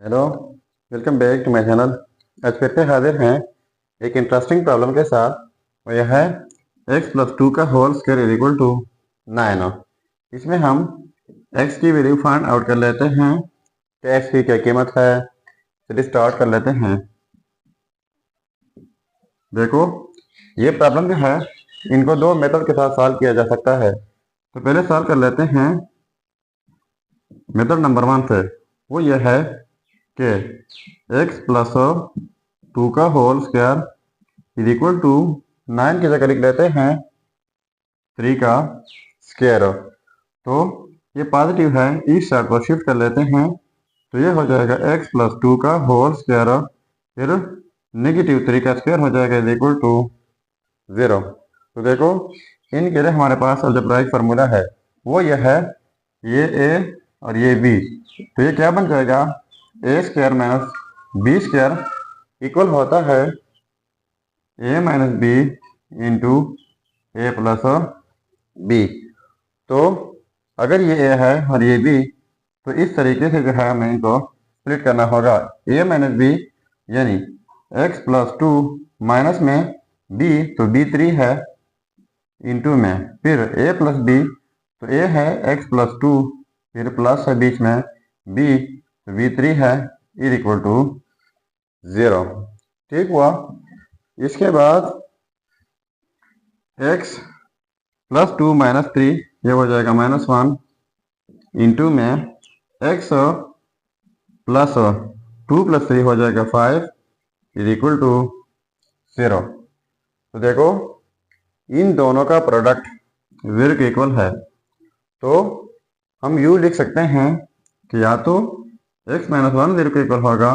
Hello, welcome back to my channel. आज फिर से हाजिर हैं एक इंटरेस्टिंग प्रॉब्लम के साथ। और यह है x प्लस टू का whole square is equal to 9। इसमें हम x की वैल्यू फाइंड आउट कर लेते हैं कि x की क्या कीमत है। चलिए स्टार्ट कर लेते हैं। देखो, ये प्रॉब्लम जो है इनको दो मेथड के साथ सॉल्व किया जा सकता है। तो पहले सॉल्व कर लेते हैं मेथड नंबर 1 से। वो यह है कि x प्लस टू का whole square is equal to 9 की जगह लिख लेते हैं 3 का स्क्वायर। तो ये पॉजिटिव है, इस साइड पर शिफ्ट कर लेते हैं। तो ये हो जाएगा x प्लस टू का होल स्क्वायर, फिर नेगेटिव 3 का स्क्वायर हो जाएगा इज इक्वल टू 0। तो देखो, इनके लिए हमारे पास अलजेब्राइक फार्मूला है, वो यह है ये a और ये b। तो ये क्या बन जाएगा, A square minus B square equal होता है A minus B into A plus B. तो अगर ये ए है और ये बी, तो इस तरीके से जो है हमें इनको स्प्लिट करना होगा। ए माइनस बी यानी एक्स प्लस टू माइनस में बी, तो बी 3 है इंटू में फिर ए प्लस बी, तो ए है एक्स प्लस टू, फिर प्लस है बीच में बी, तो बी 3 है इज इक्वल टू 0। ठीक हुआ। इसके बाद x प्लस टू माइनस 3, ये हो जाएगा -1 इंटू में x प्लस टू प्लस 3 हो जाएगा 5 इज इक्वल टू 0। तो देखो, इन दोनों का प्रोडक्ट 0 के इक्वल है। तो हम यू लिख सकते हैं कि या तो x माइनस 1 0 के इक्वल होगा,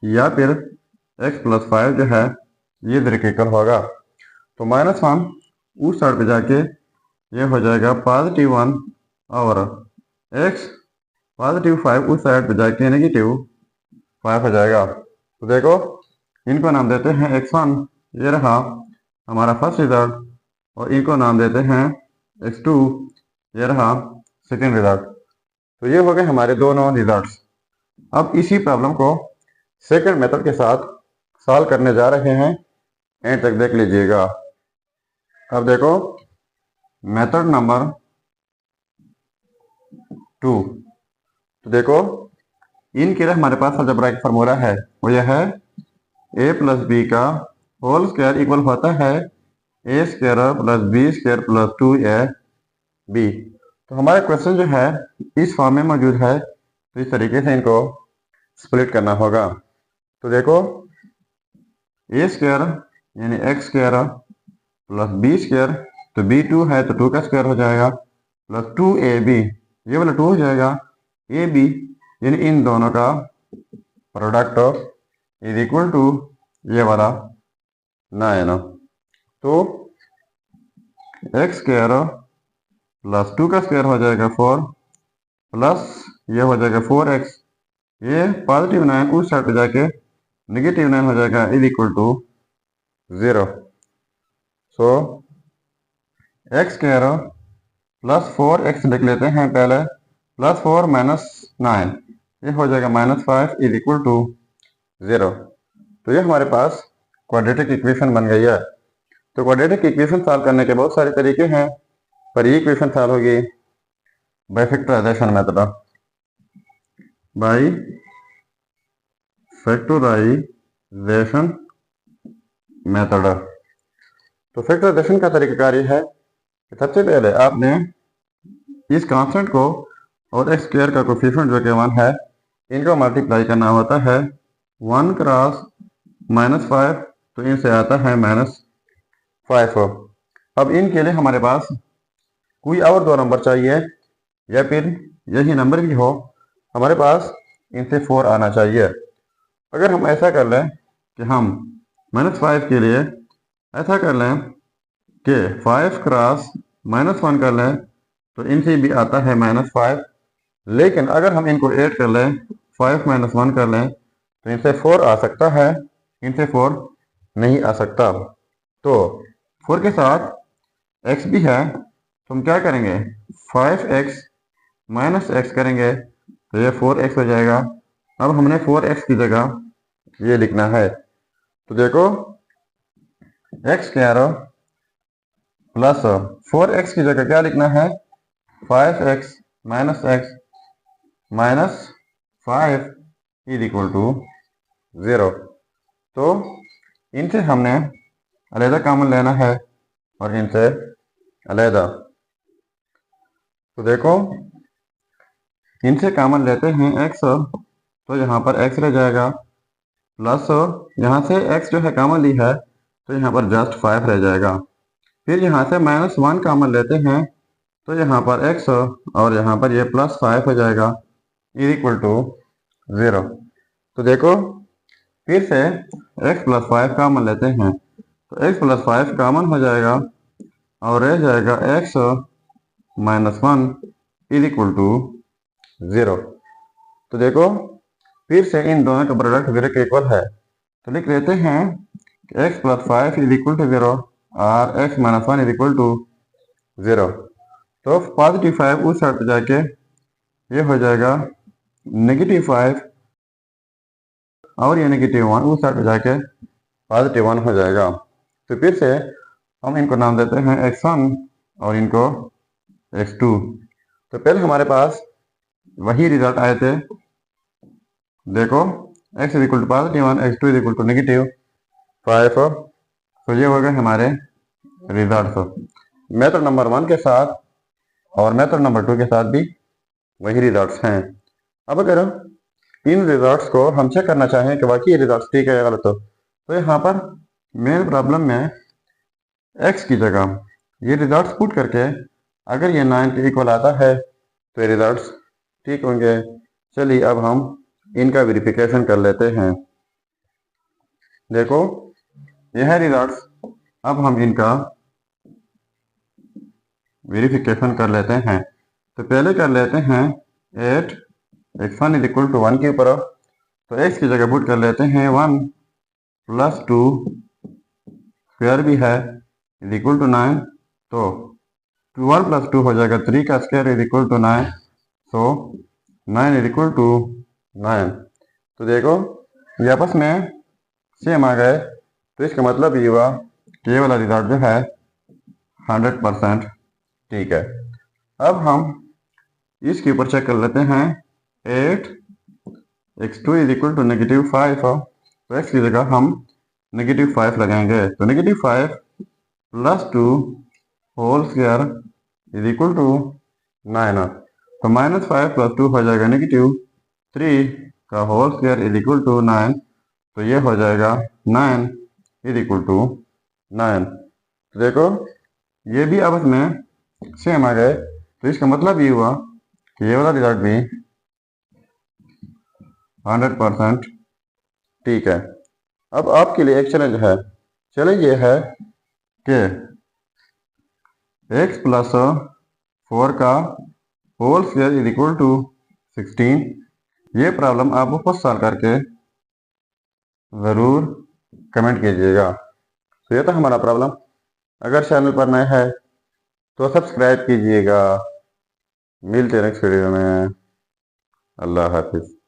या फिर x प्लस 5 जो है ये 0 के इक्वल होगा। तो -1 उस साइड पे जाके ये हो जाएगा पॉजिटिव 1, और x पॉजिटिव 5 उस साइड पे जाके नेगेटिव 5 हो जाएगा। तो देखो, इनको नाम देते हैं x1, ये रहा हमारा फर्स्ट रिजल्ट, और इनको नाम देते हैं x2, ये रहा सेकेंड रिजल्ट। तो ये हो गए हमारे दोनों रिजल्ट्स। अब इसी प्रॉब्लम को सेकेंड मेथड के साथ सॉल्व करने जा रहे हैं, एंड तक देख लीजिएगा। अब देखो, मेथड नंबर 2। तो देखो, इनके लिए हमारे पास अलजेब्राइक फार्मूला है, वो यह है a प्लस बी का होल स्क्वायर इक्वल होता है A square plus B square plus 2ab। तो हमारा क्वेश्चन जो है इस फॉर्म में मौजूद है, तो इस तरीके से इनको स्प्लिट करना होगा। तो देखो, ए स्क्वायर यानी x square plus B square, तो बी 2 है तो 2 का स्क्वायर हो जाएगा, प्लस 2ab, ये वाला 2 हो जाएगा, ए बी यानी इन दोनों का प्रोडक्ट इज इक्वल टू ये वाला 9। तो एक्स स्क्वायर प्लस 2 का स्क्वायर हो जाएगा 4, प्लस ये हो जाएगा 4x, ये पॉजिटिव 9 उस साइड पे जाके नेगेटिव 9 हो जाएगा is equal to 0। So x square plus 4x लिख लेते हैं पहले, प्लस 4 माइनस 9, ये हो जाएगा -5 इज इक्वल टू 0। तो ये हमारे पास क्वाड्रेटिक इक्वेशन बन गई है। तो क्वाड्रेटिक इक्वेशन सॉल्व करने के बहुत सारे तरीके हैं, पर ये इक्वेशन सॉल्व होगी by factorization method, by factorization method. तो फैक्टराइजेशन का तरीकाकार ये है कि सबसे पहले आपने इस कांस्टेंट को और एक्स स्क्वायर का कोफिशिएंट जो कि 1 है, इनको मल्टीप्लाई करना होता है 1 क्रॉस -5, तो इनसे आता है -5। अब इनके लिए हमारे पास कोई और दो नंबर चाहिए, या फिर यही नंबर भी हो, हमारे पास इनसे 4 आना चाहिए। अगर हम ऐसा कर लें कि हम -5 के लिए ऐसा कर लें कि 5 क्रॉस -1 कर लें, तो इनसे भी आता है -5। लेकिन अगर हम इनको ऐड कर लें, 5 माइनस 1 कर लें, तो इनसे 4 आ सकता है, इनसे 4 नहीं आ सकता। तो 4 के साथ x भी है, तो हम क्या करेंगे, 5x माइनस x करेंगे, तो ये 4x हो जाएगा, अब हमने 4x की जगह ये लिखना है, तो देखो x स्क्वायर प्लस 4x की जगह क्या लिखना है, 5x minus x minus 5 is equal to 0। तो इनसे हमने अलहदा कॉमन लेना है और इनसे अलहदा। तो देखो इनसे कॉमन लेते हैं x, तो यहाँ पर x रह जाएगा, प्लस यहाँ से x जो है कॉमन ली है तो यहाँ पर जस्ट 5 रह जाएगा। फिर यहाँ से -1 कॉमन लेते हैं तो यहाँ पर x और यहाँ पर ये +5 हो जाएगा इज इक्वल टू 0। तो देखो फिर से x + 5 कॉमन लेते हैं तो x + 5 कॉमन हो जाएगा और रह जाएगा x - 1 इज इक्वल टू 0। तो देखो फिर से इन दोनों का प्रोडक्ट 0 के इक्वल है, तो लिख लेते हैं x + 5 इज इक्वल टू 0 और x - 1 इज इक्वल टू 0। तो +5 उस साइड पर जाके ये हो जाएगा -5 और ये -1 उस साइड पर जाके +1 हो जाएगा। तो फिर से हम इनको नाम देते हैं x1 और इनको x2। तो पहले हमारे पास वही रिजल्ट आए थे, देखो x is equal to +1, x2 is equal to -5। तो ये हो गए हमारे रिजल्ट मेथड नंबर 1 के साथ और मेथड नंबर 2 के साथ भी वही रिजल्ट्स हैं। अब अगर इन रिजल्ट्स को हम चेक करना चाहें कि वाकई ये रिजल्ट्स ठीक है या गलत हो, तो यहाँ पर मेन प्रॉब्लम में x की जगह ये रिजल्ट्स पुट करके अगर ये 9 के इक्वल आता है तो ये रिजल्ट्स ठीक होंगे। चलिए अब हम इनका वेरिफिकेशन कर लेते हैं। देखो यह है रिजल्ट्स, अब हम इनका वेरिफिकेशन कर लेते हैं। तो पहले कर लेते हैं 8 x1 इज इक्वल टू 1 के ऊपर, तो x की जगह पुट कर लेते हैं 1 + 2 स्क्वायर भी है इज इक्वल टू 9। तो 1 + 2 हो जाएगा 3 का square is equal to 9। So 9 is equal to 9। तो देखो ये आपस में सेम आ गए, तो इसका मतलब ये हुआ कि ये वाला रिजल्ट जो है 100% ठीक है। अब हम इसके ऊपर चेक कर लेते हैं 8 x2 इज इक्वल टू -5। तो x की जगह हम -5 लगाएंगे, तो -5 + 2 whole square is equal to 9। तो -5 + 2 हो जाएगा -3 का whole square is equal to 9। तो ये हो जाएगा 9 इज इक्वल टू 9। तो देखो ये भी आपस में सेम आ गए, तो इसका मतलब ये हुआ कि ये वाला रिजल्ट भी 100% ठीक है। अब आपके लिए एक चैलेंज है, चैलेंज ये है कि x + 4 का whole square is equal to 16। ये प्रॉब्लम आप खुद सॉल्व करके ज़रूर कमेंट कीजिएगा। तो ये था हमारा प्रॉब्लम। अगर चैनल पर नए हैं तो सब्सक्राइब कीजिएगा। मिलते हैं नेक्स्ट वीडियो में। अल्लाह हाफिज़।